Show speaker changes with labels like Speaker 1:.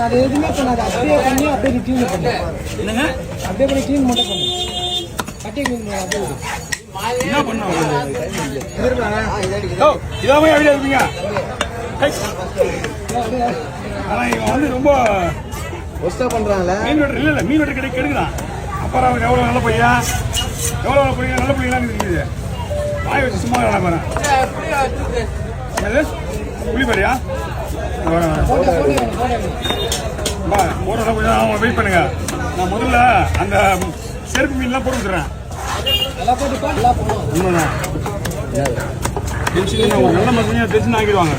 Speaker 1: அது எதுவுமே பண்ணாது. அப்படியே பண்ணி அப்படியே கிளீன் பண்ணு. என்னங்க? அப்படியே பண்ணி கிளீன் மட்டும் பண்ணு. கட்டி கிளீன் பண்ணு. அப்படியே என்ன பண்ணுவோம்? இதாவே ஐடியா இருப்பீங்க. ஆனா இவன் வந்து ரொம்ப ஒஸ்டா பண்றாங்கல்ல. மீன் வெட்டர் இல்ல மீன் வெட்டர் கிடைக்க கெடுக்கிறான். அப்புறம் அவன் எவ்வளவு நல்ல பையா, எவ்வளவு நல்ல பையன், நல்ல பையன் இருக்குது. வாய் வச்சு சும்மா வேணா பாரு. புளிப்பறியா கொஞ்சம் வெயிட் பண்ணுங்க. நான் முதல்ல அந்த செருப்பு மீன்லாம் போட்டு விட்டுறேன். நல்ல மசனியா தெரிச்சு ஆக்கிடுவாங்க.